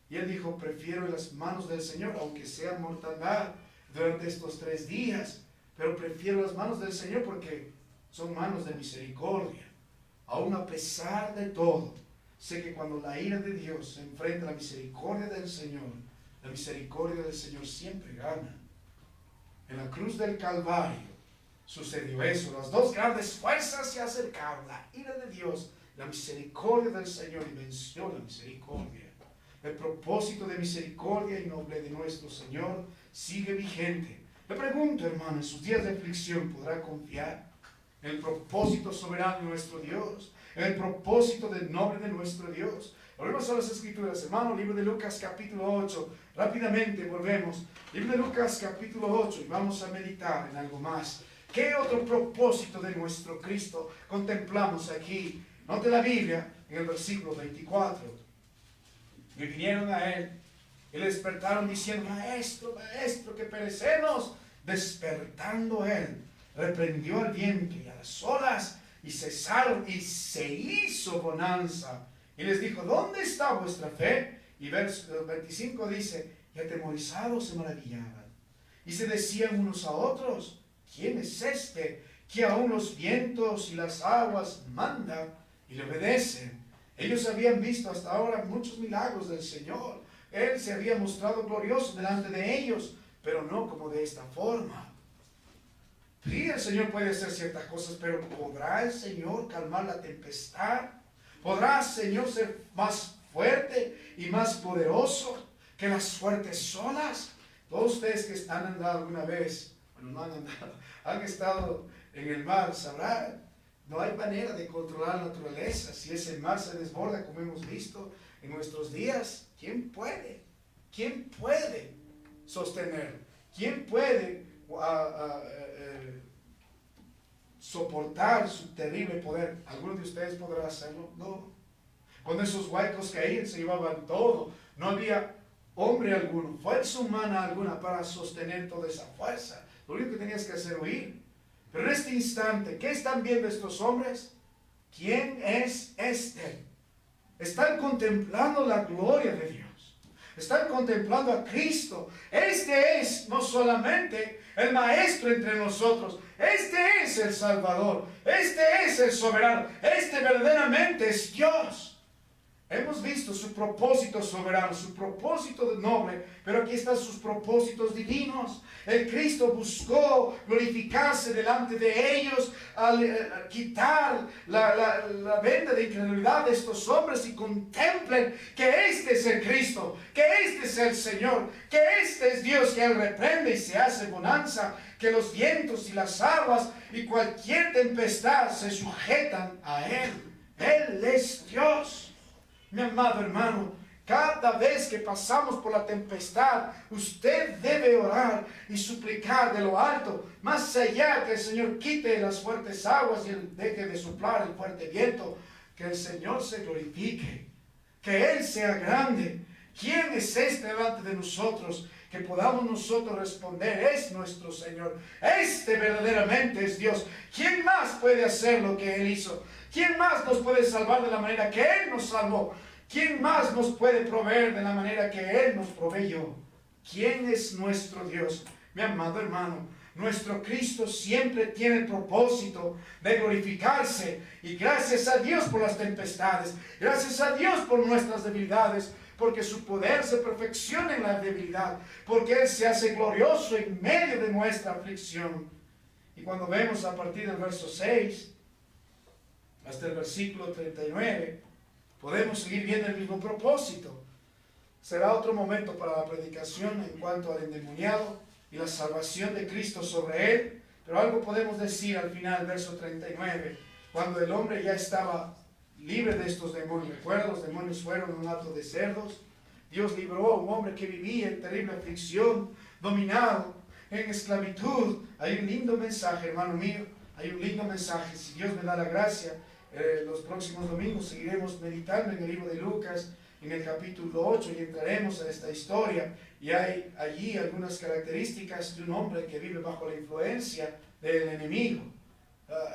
Y él dijo, prefiero en las manos del Señor, aunque sea mortandad durante estos 3 días, pero prefiero las manos del Señor porque son manos de misericordia. Aún a pesar de todo, sé que cuando la ira de Dios se enfrenta a la misericordia del Señor, la misericordia del Señor siempre gana. En la cruz del Calvario sucedió eso. Las 2 grandes fuerzas se acercaron, la ira de Dios, la misericordia del Señor, y venció la misericordia. El propósito de misericordia y noble de nuestro Señor sigue vigente. Le pregunto, hermano, en sus días de aflicción, ¿podrá confiar en el propósito soberano de nuestro Dios? En el propósito del noble de nuestro Dios. Volvemos a las Escrituras, hermano, libro de Lucas capítulo 8. Rápidamente volvemos. Libro de Lucas capítulo 8 y vamos a meditar en algo más. ¿Qué otro propósito de nuestro Cristo contemplamos aquí? Note la Biblia en el versículo 24. Y vinieron a él y le despertaron diciendo, maestro, maestro, que perecemos. Despertando él, reprendió al viento y a las olas, y cesaron, y se hizo bonanza. Y les dijo, ¿dónde está vuestra fe? Y verso 25 dice, y atemorizados se maravillaban. Y se decían unos a otros, ¿quién es este que aún los vientos y las aguas manda y le obedecen? Ellos habían visto hasta ahora muchos milagros del Señor. Él se había mostrado glorioso delante de ellos, pero no como de esta forma. Sí, el Señor puede hacer ciertas cosas, pero ¿podrá el Señor calmar la tempestad? ¿Podrá el Señor ser más fuerte y más poderoso que las fuertes olas? Todos ustedes que han andado alguna vez, bueno, no han andado, han estado en el mar, sabrán. No hay manera de controlar la naturaleza. Si ese mar se desborda, como hemos visto en nuestros días, ¿quién puede? ¿Quién puede sostener? ¿Quién puede soportar su terrible poder? ¿Alguno de ustedes podrá hacerlo? No. Cuando esos huecos caían, se llevaban todo. No había hombre alguno, fuerza humana alguna para sostener toda esa fuerza. Lo único que tenías que hacer es huir. Pero en este instante, ¿qué están viendo estos hombres? ¿Quién es este? Están contemplando la gloria de Dios. Están contemplando a Cristo. Este es no solamente el Maestro entre nosotros. Este es el Salvador. Este es el soberano. Este verdaderamente es Dios. Hemos visto su propósito soberano, su propósito noble, pero aquí están sus propósitos divinos. El Cristo buscó glorificarse delante de ellos al quitar la venda de incredulidad de estos hombres y contemplen que este es el Cristo, que este es el Señor, que este es Dios que Él reprende y se hace bonanza, que los vientos y las aguas y cualquier tempestad se sujetan a Él. Él es Dios. Mi amado hermano, cada vez que pasamos por la tempestad, usted debe orar y suplicar de lo alto, más allá que el Señor quite las fuertes aguas y Él deje de soplar el fuerte viento, que el Señor se glorifique, que Él sea grande. ¿Quién es este delante de nosotros? Que podamos nosotros responder, es nuestro Señor. Este verdaderamente es Dios. ¿Quién más puede hacer lo que Él hizo? ¿Quién más nos puede salvar de la manera que Él nos salvó? ¿Quién más nos puede proveer de la manera que Él nos proveyó? ¿Quién es nuestro Dios? Mi amado hermano, nuestro Cristo siempre tiene el propósito de glorificarse. Y gracias a Dios por las tempestades. Gracias a Dios por nuestras debilidades. Porque su poder se perfecciona en la debilidad. Porque Él se hace glorioso en medio de nuestra aflicción. Y cuando vemos a partir del verso 6 hasta el versículo 39, podemos seguir viendo el mismo propósito. Será otro momento para la predicación en cuanto al endemoniado y la salvación de Cristo sobre él. Pero algo podemos decir al final, verso 39, cuando el hombre ya estaba libre de estos demonios. Recuerda, los demonios fueron un hato de cerdos. Dios libró a un hombre que vivía en terrible aflicción, dominado, en esclavitud. Hay un lindo mensaje, hermano mío. Hay un lindo mensaje. Si Dios me da la gracia, los próximos domingos seguiremos meditando en el libro de Lucas, en el capítulo 8, y entraremos en esta historia. Y hay allí algunas características de un hombre que vive bajo la influencia del enemigo.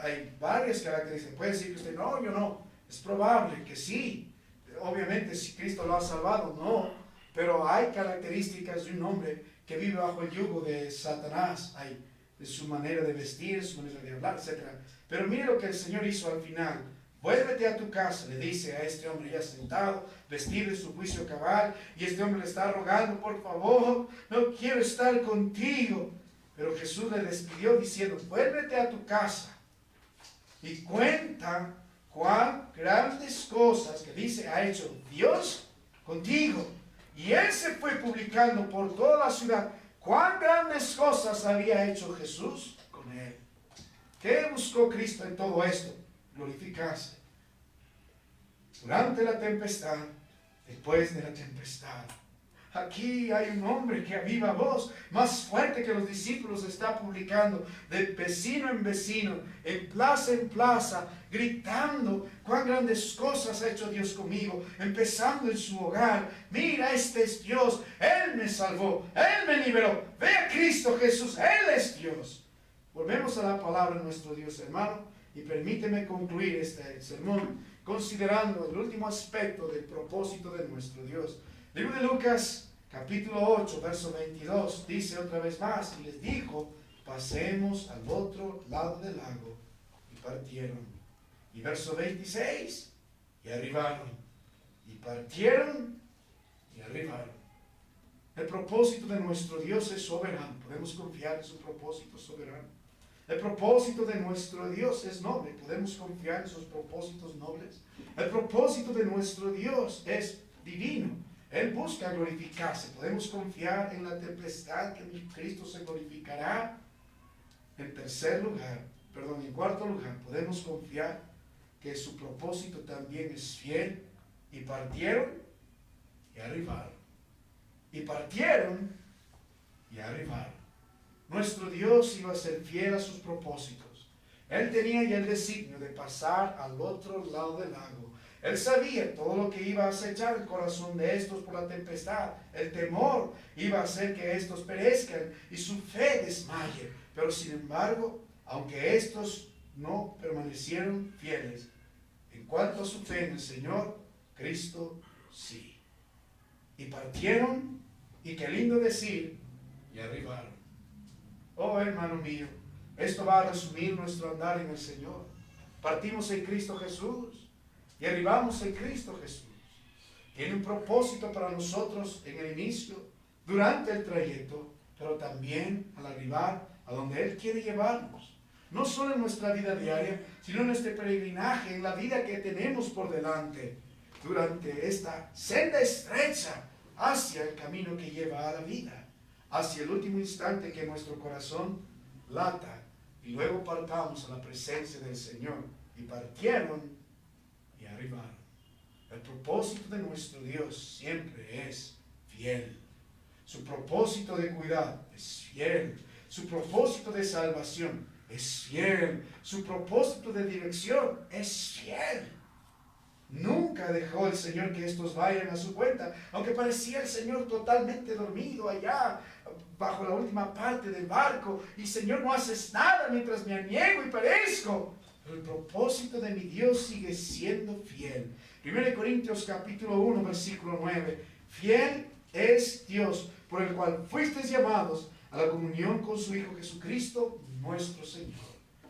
Hay varias características. Puede decir que usted, no, yo no. Es probable que sí. Obviamente, si Cristo lo ha salvado, no. Pero hay características de un hombre que vive bajo el yugo de Satanás. Hay de su manera de vestir, su manera de hablar, etc. Pero mire lo que el Señor hizo al final. Vuélvete a tu casa, le dice a este hombre ya sentado, vestido de su juicio cabal, y este hombre le está rogando, por favor, no quiero estar contigo. Pero Jesús le despidió diciendo, vuélvete a tu casa y cuenta cuán grandes cosas, que dice, ha hecho Dios contigo. Y él se fue publicando por toda la ciudad cuán grandes cosas había hecho Jesús con él. ¿Qué buscó Cristo en todo esto? Glorificarse. Durante la tempestad, después de la tempestad. Aquí hay un hombre que a viva voz, más fuerte que los discípulos, está publicando de vecino en vecino, en plaza, gritando cuán grandes cosas ha hecho Dios conmigo, empezando en su hogar. Mira, este es Dios, Él me salvó, Él me liberó. Ve a Cristo Jesús, Él es Dios. Volvemos a la palabra de nuestro Dios, hermano, y permíteme concluir este sermón considerando el último aspecto del propósito de nuestro Dios. Libro de Lucas, capítulo 8, verso 22, dice otra vez más, y les dijo, pasemos al otro lado del lago, y partieron. Y verso 26, y arribaron, y partieron, y arribaron. El propósito de nuestro Dios es soberano, podemos confiar en su propósito soberano. El propósito de nuestro Dios es noble, podemos confiar en sus propósitos nobles. El propósito de nuestro Dios es divino. Él busca glorificarse. Podemos confiar en la tempestad que Cristo se glorificará. En cuarto lugar, podemos confiar que su propósito también es fiel. Y partieron y arribaron. Y partieron y arribaron. Nuestro Dios iba a ser fiel a sus propósitos. Él tenía ya el designio de pasar al otro lado del lago. Él sabía todo lo que iba a acechar el corazón de estos por la tempestad. El temor iba a hacer que estos perezcan y su fe desmaye. Pero sin embargo, aunque estos no permanecieron fieles, en cuanto a su fe en el Señor, Cristo sí. Y partieron, y qué lindo decir, y arribaron. Oh, hermano mío, esto va a resumir nuestro andar en el Señor. Partimos en Cristo Jesús y arribamos en Cristo Jesús. Tiene un propósito para nosotros en el inicio, durante el trayecto, pero también al arribar a donde Él quiere llevarnos. No solo en nuestra vida diaria, sino en este peregrinaje, en la vida que tenemos por delante, durante esta senda estrecha hacia el camino que lleva a la vida, hacia el último instante que nuestro corazón lata y luego partamos a la presencia del Señor. Y partieron y arribaron. El propósito de nuestro Dios siempre es fiel. Su propósito de cuidado es fiel. Su propósito de salvación es fiel. Su propósito de dirección es fiel. Nunca dejó el Señor que estos vayan a su cuenta, aunque parecía el Señor totalmente dormido allá, bajo la última parte del barco, y Señor, no haces nada mientras me aniego y perezco. Pero el propósito de mi Dios sigue siendo fiel. 1 Corintios capítulo 1, versículo 9. Fiel es Dios, por el cual fuisteis llamados a la comunión con su Hijo Jesucristo, nuestro Señor.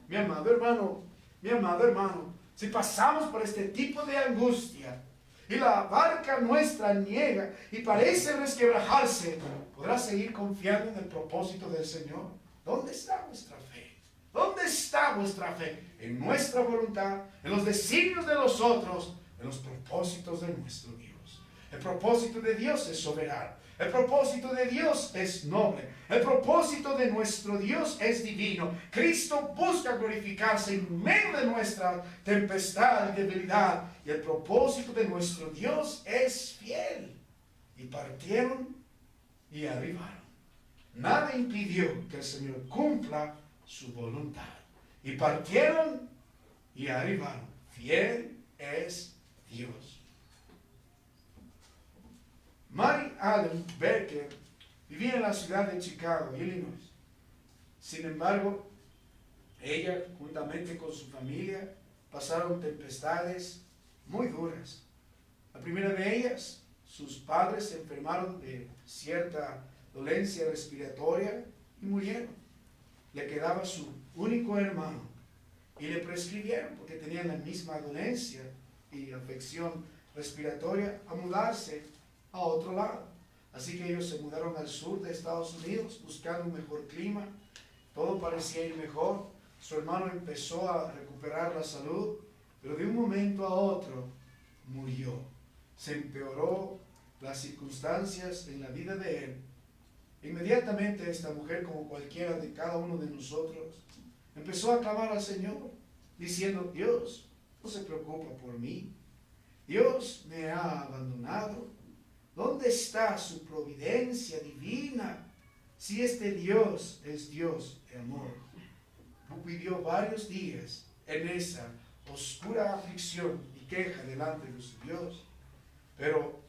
Mi amado hermano, si pasamos por este tipo de angustia y la barca nuestra niega y parece resquebrajarse, ¿podrá seguir confiando en el propósito del Señor? ¿Dónde está nuestra fe? ¿Dónde está vuestra fe? En nuestra voluntad, en los designios de los otros, en los propósitos de nuestro Dios. El propósito de Dios es soberano. El propósito de Dios es noble. El propósito de nuestro Dios es divino. Cristo busca glorificarse en medio de nuestra tempestad y debilidad. Y el propósito de nuestro Dios es fiel. Y partieron y arribaron. Nada impidió que el Señor cumpla su voluntad. Y partieron y arribaron. Fiel es Dios. Mary Allen Becker vivía en la ciudad de Chicago, Illinois. Sin embargo, Ella, juntamente con su familia, pasaron tempestades muy duras. La primera de ellas, sus padres se enfermaron de cierta dolencia respiratoria y murieron. Le quedaba su único hermano y le prescribieron, porque tenían la misma dolencia y afección respiratoria, a mudarse a otro lado. Así que ellos se mudaron al sur de Estados Unidos buscando un mejor clima. Todo parecía ir mejor. Su hermano empezó a recuperar la salud, pero de un momento a otro murió. Se empeoró las circunstancias en la vida de él. Inmediatamente esta mujer, como cualquiera de cada uno de nosotros, empezó a clamar al Señor, diciendo: Dios no se preocupa por mí. Dios me ha abandonado. ¿Dónde está su providencia divina? Si este Dios es Dios de amor. Vivió varios días en esa oscura aflicción y queja delante de su Dios. Pero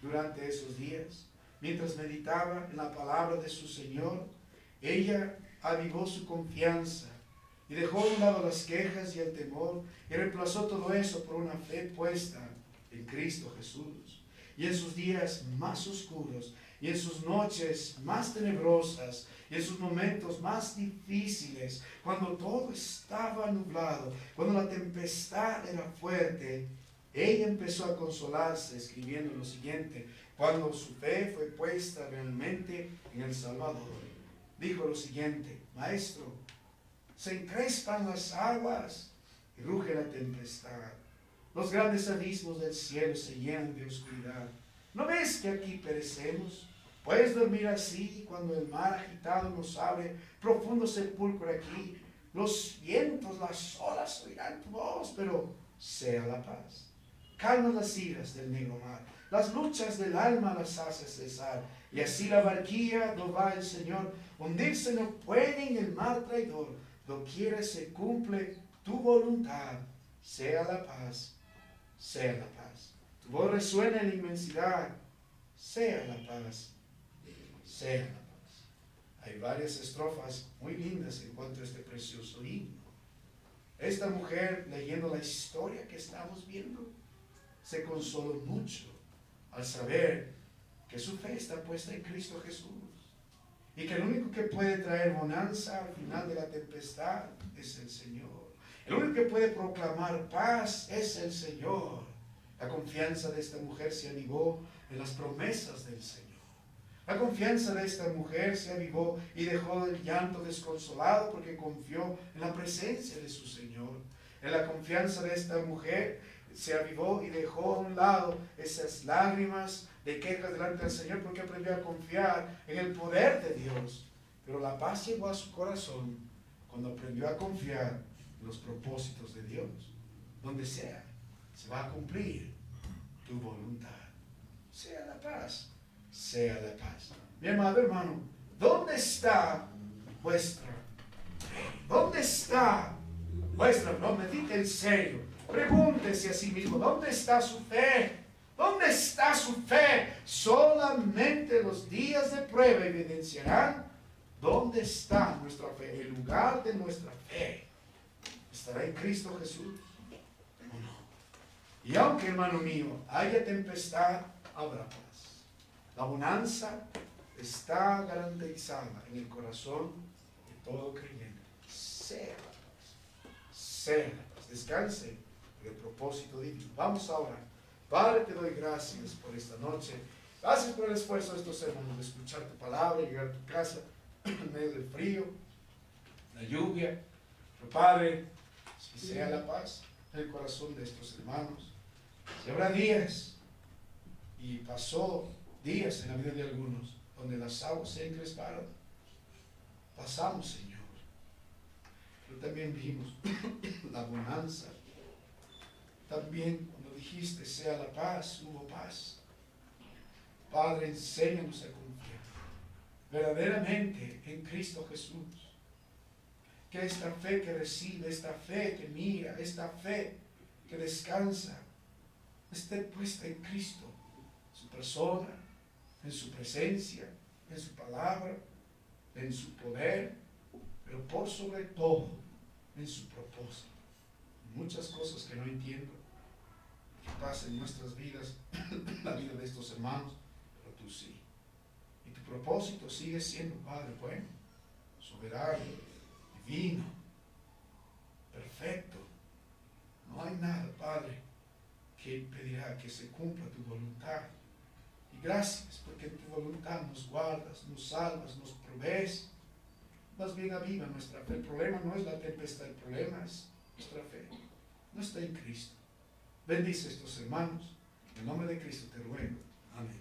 durante esos días, mientras meditaba en la palabra de su Señor, ella avivó su confianza y dejó a un lado las quejas y el temor y reemplazó todo eso por una fe puesta en Cristo Jesús. Y en sus días más oscuros, y en sus noches más tenebrosas, y en sus momentos más difíciles, cuando todo estaba nublado, cuando la tempestad era fuerte, ella empezó a consolarse escribiendo lo siguiente: cuando su fe fue puesta realmente en el Salvador, dijo lo siguiente: Maestro, se encrespan las aguas y ruge la tempestad. Los grandes abismos del cielo se llenan de oscuridad. ¿No ves que aquí perecemos? ¿Puedes dormir así cuando el mar agitado nos abre profundo sepulcro aquí? Los vientos, las olas oirán tu voz, pero sea la paz. Calma las iras del negro mar, las luchas del alma las hace cesar, y así la barquilla no va el Señor, hundirse no puede en el mar traidor, doquiera se cumple tu voluntad, sea la paz. Sea la paz. Tu voz resuena en la inmensidad. Sea la paz. Sea la paz. Hay varias estrofas muy lindas en cuanto a este precioso himno. Esta mujer, leyendo la historia que estamos viendo, se consoló mucho al saber que su fe está puesta en Cristo Jesús y que el único que puede traer bonanza al final de la tempestad es el Señor. El único que puede proclamar paz es el Señor. La confianza de esta mujer se avivó en las promesas del Señor. La confianza de esta mujer se avivó y dejó el llanto desconsolado porque confió en la presencia de su Señor. En la confianza de esta mujer se avivó y dejó a un lado esas lágrimas de queja delante del Señor porque aprendió a confiar en el poder de Dios. Pero la paz llegó a su corazón cuando aprendió a confiar en los propósitos de Dios. Donde sea, se va a cumplir tu voluntad. Sea la paz, sea la paz. Mi amado hermano, ¿dónde está vuestra fe? ¿Dónde está vuestra fe? No, medite en serio. Pregúntese a sí mismo, ¿dónde está su fe? ¿Dónde está su fe? Solamente los días de prueba evidenciarán dónde está nuestra fe. El lugar de nuestra fe estará en Cristo Jesús o no. Y aunque, hermano mío, haya tempestad, habrá paz. La bonanza está garantizada en el corazón de todo creyente. Sea la paz. Sea la paz. Descanse en el propósito divino. Vamos ahora. Padre, te doy gracias por esta noche. Gracias por el esfuerzo de estos hermanos de escuchar tu palabra, llegar a tu casa en medio del frío, la lluvia. Pero Padre, que sea la paz en el corazón de estos hermanos. Si habrá días, y pasó días en la vida de algunos, donde las aguas se encresparon, pasamos, Señor. Pero también vimos la bonanza. También cuando dijiste sea la paz, hubo paz. Padre, enséñanos a confiar verdaderamente en Cristo Jesús. Que esta fe que recibe, esta fe que mira, esta fe que descansa, esté puesta en Cristo, en su persona, en su presencia, en su palabra, en su poder, pero por sobre todo en su propósito. Muchas cosas que no entiendo que pasan en nuestras vidas, la vida de estos hermanos, pero tú sí. Y tu propósito sigue siendo, Padre, bueno, soberano, divino, perfecto. No hay nada, Padre, que impedirá que se cumpla tu voluntad. Y gracias porque tu voluntad nos guardas, nos salvas, nos provees. Más bien aviva nuestra fe. El problema no es la tempestad, el problema es nuestra fe. No está en Cristo. Bendice a estos hermanos. En nombre de Cristo te ruego. Amén.